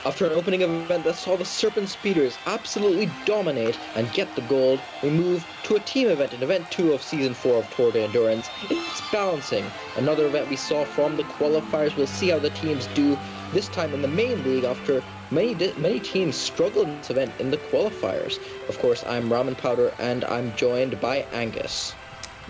After an opening event that saw the Serpent Speeders absolutely dominate and get the gold, we move to a team event in Event 2 of Season 4 of Tour de Endurance. It's balancing, another event we saw from the qualifiers. We'll see how the teams do this time in the main league after many teams struggled in this event in the qualifiers. Of course, I'm Ramen Powder and I'm joined by Angus.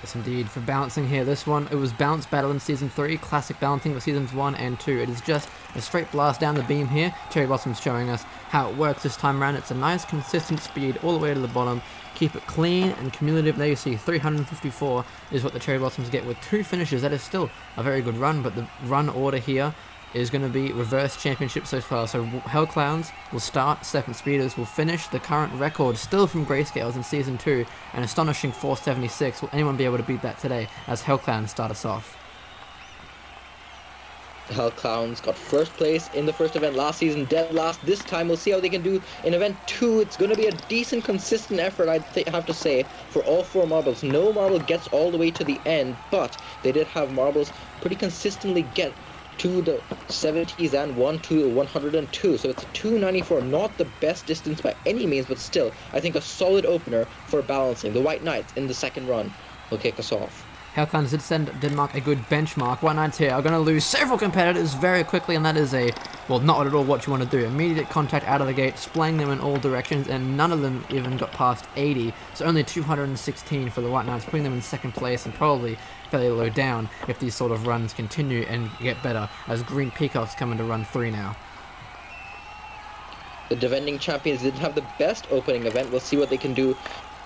Yes, indeed. For balancing here, this one, it was Balance Battle in Season 3, Classic Balancing for Seasons 1 and 2. It is just a straight blast down the beam here. Cherry Blossom's showing us how it works this time around. It's a nice, consistent speed all the way to the bottom. Keep it clean and cumulative. There you see 354 is what the Cherry Blossoms get with 2 finishes. That is still a very good run, but the run order here is going to be reverse championship so far. So Hell Clowns will start, Serpent Speeders will finish. The current record still from Grayscales in Season 2, an astonishing 476. Will anyone be able to beat that today as Hell Clowns start us off? Hell Clowns got first place in the first event last season, dead last this time. We'll see how they can do in Event 2. It's going to be a decent, consistent effort, I have to say, for all 4 marbles. No marble gets all the way to the end, but they did have marbles pretty consistently get to the 70s and 1 to 102, so it's a 294, not the best distance by any means, but still, I think a solid opener for balancing. The White Knights in the second run will kick us off. Hell Clowns did send Denmark a good benchmark. White Knights here are going to lose several competitors very quickly, and that is not at all what you want to do. Immediate contact out of the gate, splaying them in all directions, and none of them even got past 80, so only 216 for the White Knights, putting them in second place and probably fairly low down if these sort of runs continue and get better, as Green Peacocks come into run 3 now. The defending champions didn't have the best opening event. We'll see what they can do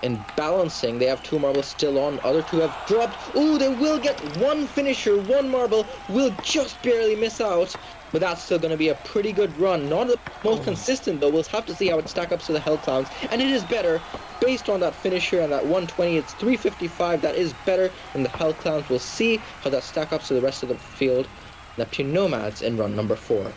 in balancing. They have 2 marbles still on, other 2 have dropped. Ooh, they will get 1 finisher, 1 marble will just barely miss out, but that's still going to be a pretty good run. Not the most consistent though. We'll have to see how it stacks up to the Hell Clowns, and it is better based on that finisher and that 120. It's 355. That is better than the Hell Clowns. We'll see how that stacks up to the rest of the field. Neptune Nomads in run number 4.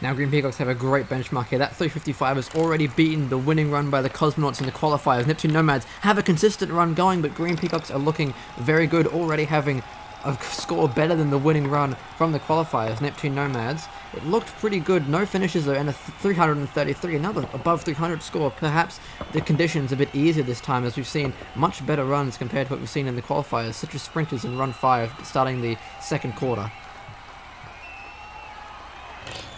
Now Green Peacocks have a great benchmark here. That 355 has already beaten the winning run by the Cosmonauts in the qualifiers. Neptune Nomads have a consistent run going, but Green Peacocks are looking very good, already having a score better than the winning run from the qualifiers. Neptune Nomads, it looked pretty good. No finishes though, and a 333, another above 300 score. Perhaps the conditions a bit easier this time, as we've seen much better runs compared to what we've seen in the qualifiers, such as sprinters in run 5 starting the second quarter.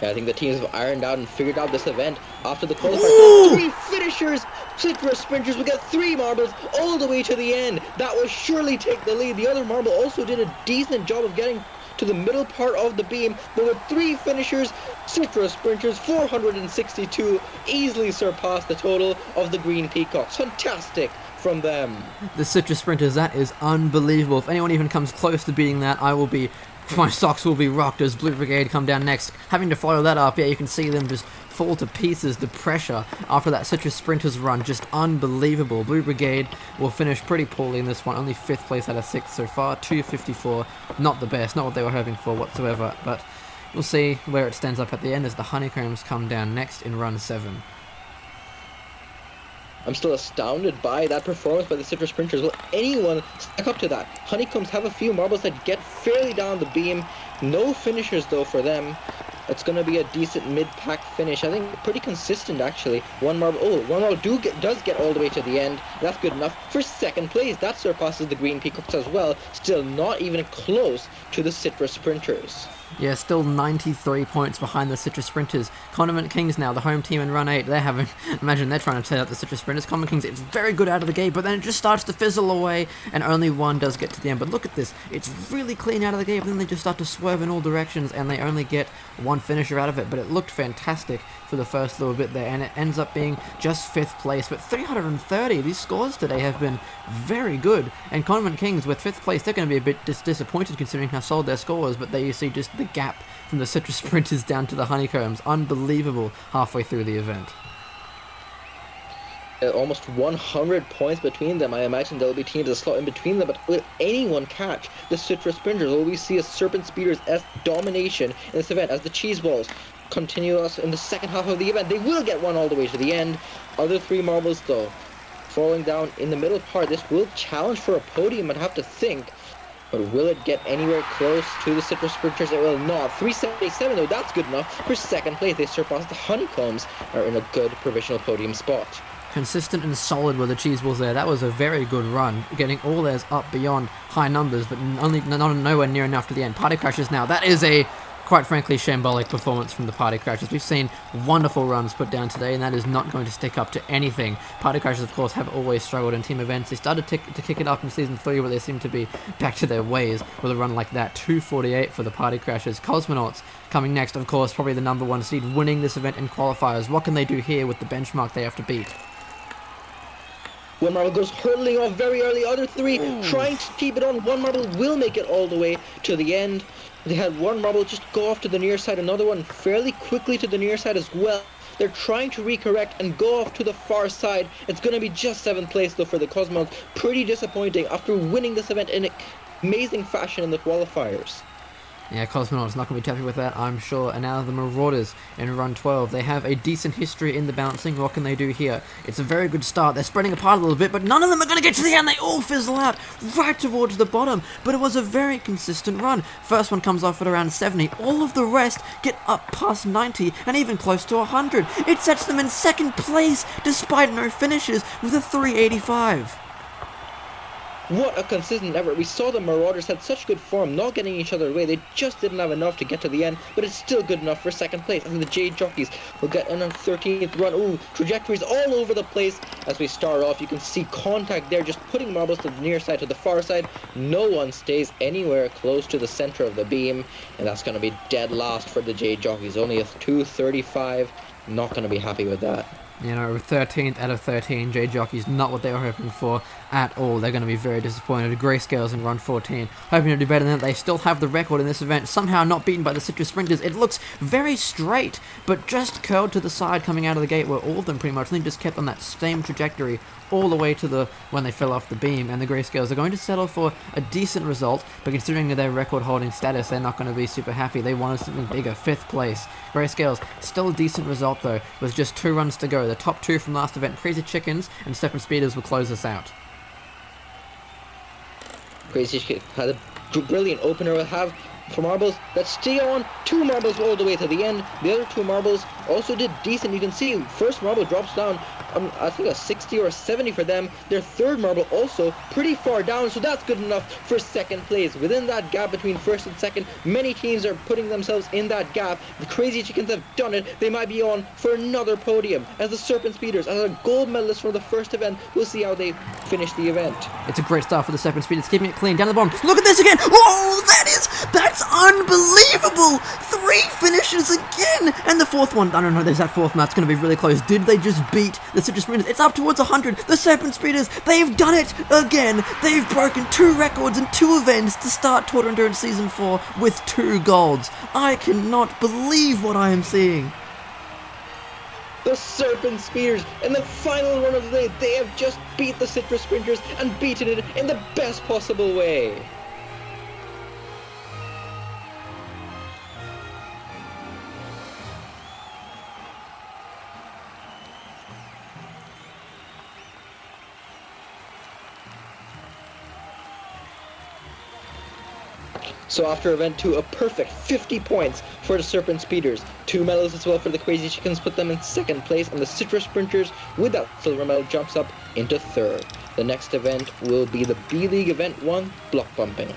Yeah, I think the teams have ironed out and figured out this event after the qualifiers. 3 finishers! Citrus Sprinters will get 3 marbles all the way to the end. That will surely take the lead. The other marble also did a decent job of getting to the middle part of the beam, but with 3 finishers, Citrus Sprinters 462 easily surpassed the total of the Green Peacocks. Fantastic from them. The Citrus Sprinters, that is unbelievable. If anyone even comes close to beating that, my socks will be rocked as Blue Brigade come down next. Having to follow that up, yeah, you can see them just fall to pieces. The pressure after that Citrus Sprinters run, just unbelievable. Blue Brigade will finish pretty poorly in this one, only 5th place out of 6th so far, 254. Not the best, not what they were hoping for whatsoever, but we'll see where it stands up at the end as the Honeycombs come down next in run 7. I'm still astounded by that performance by the Citrus Sprinters. Will anyone stack up to that? Honeycombs have a few marbles that get fairly down the beam. No finishers though for them. It's going to be a decent mid-pack finish. I think pretty consistent actually. One marble does get all the way to the end. That's good enough for second place. That surpasses the Green Peacocks as well. Still not even close to the Citrus Sprinters. Yeah, still 93 points behind the Citrus Sprinters. Condiment Kings now, the home team in run 8. Imagine they're trying to take out the Citrus Sprinters. Condiment Kings, it's very good out of the gate, but then it just starts to fizzle away, and only one does get to the end. But look at this, it's really clean out of the gate, but then they just start to swerve in all directions, and they only get 1 finisher out of it. But it looked fantastic for the first little bit there, and it ends up being just 5th place. But 330, these scores today have been very good, and Condiment Kings with 5th place, they're going to be a bit disappointed considering how solid their score was, but there you see just the gap from the Citrus Sprinters down to the Honeycombs. Unbelievable halfway through the event. Almost 100 points between them. I imagine there will be teams that slot in between them, but will anyone catch the Citrus Sprinters? Will we see a Serpent Speeders S domination in this event as the Cheese Balls continue us in the second half of the event? They will get 1 all the way to the end. Other 3 marbles though falling down in the middle part. This will challenge for a podium, I'd have to think. But will it get anywhere close to the Citrus Sprinters? It will not. 377 though, that's good enough. For second place, they surpassed the Honeycombs, are in a good provisional podium spot. Consistent and solid were the Cheese Balls there. That was a very good run, getting all theirs up beyond high numbers, but nowhere near enough to the end. Party Crashers now, that is a, quite frankly, shambolic performance from the Party Crashers. We've seen wonderful runs put down today, and that is not going to stick up to anything. Party Crashers, of course, have always struggled in team events. They started to kick it up in Season 3, but they seem to be back to their ways with a run like that. 248 for the Party Crashers. Cosmonauts coming next, of course, probably the #1 seed, winning this event in qualifiers. What can they do here with the benchmark they have to beat? One marble goes hurtling off very early. Other three trying to keep it on. One marble will make it all the way to the end. They had one marble just go off to the near side. Another one fairly quickly to the near side as well. They're trying to recorrect and go off to the far side. It's going to be just 7th place though for the Cosmonauts. Pretty disappointing after winning this event in amazing fashion in the qualifiers. Yeah, Cosmonauts not going to be happy with that, I'm sure. And now the Marauders in run 12. They have a decent history in the bouncing. What can they do here? It's a very good start. They're spreading apart a little bit, but none of them are going to get to the end. They all fizzle out right towards the bottom. But it was a very consistent run. First one comes off at around 70. All of the rest get up past 90 and even close to 100. It sets them in second place despite no finishes with a 385. What a consistent effort. We saw the Marauders had such good form, not getting each other away. They just didn't have enough to get to the end, but it's still good enough for second place. And the Jade Jockeys will get in on 13th run. Ooh, trajectories all over the place as we start off. You can see contact there, just putting marbles to the near side, to the far side. No one stays anywhere close to the center of the beam, and that's going to be dead last for the Jade Jockeys. Only a 235. Not going to be happy with that. You know, 13th out of 13, Jade Jockey's not what they were hoping for at all. They're going to be very disappointed. Grayscales in run 14, hoping to do better than that. They still have the record in this event, somehow not beaten by the Citrus Sprinters. It looks very straight, but just curled to the side coming out of the gate, where all of them pretty much, I think, just kept on that same trajectory all the way to the when they fell off the beam. And the Grayscales are going to settle for a decent result, but considering their record holding status, they're not going to be super happy. They wanted something bigger. 5th place. Grayscales, still a decent result though, with just 2 runs to go. The top 2 from last event, Crazy Chickens and Serpent Speeders, will close us out. Crazy Chicken had a brilliant opener. Will have for marbles that stay on. 2 marbles all the way to the end. The other 2 marbles also did decent. You can see first marble drops down, I think a 60 or a 70 for them. Their 3rd marble also pretty far down, so that's good enough for second place. Within that gap between first and second, many teams are putting themselves in that gap. The Crazy Chickens have done it. They might be on for another podium as the Serpent Speeders, as a gold medalist from the first event. We'll see how they finish the event. It's a great start for the Serpent Speeders, keeping it clean down the bottom. Look at this again! Whoa, that's unbelievable! 3 finishes again! And the 4th one, I don't know, there's that 4th one, that's going to be really close. Did they just beat the Citrus Sprinters? It's up towards 100. The Serpent Speeders, they've done it again! They've broken 2 records in 2 events to start Tour Endurance Season 4 with 2 golds. I cannot believe what I am seeing. The Serpent Speeders in the final run of the day, they have just beat the Citrus Sprinters and beaten it in the best possible way. So after event 2, a perfect 50 points for the Serpent Speeders. 2 medals as well for the Crazy Chickens, put them in 2nd place, and the Citrus Sprinters with that silver medal jumps up into 3rd. The next event will be the B-League Event 1 block bumping.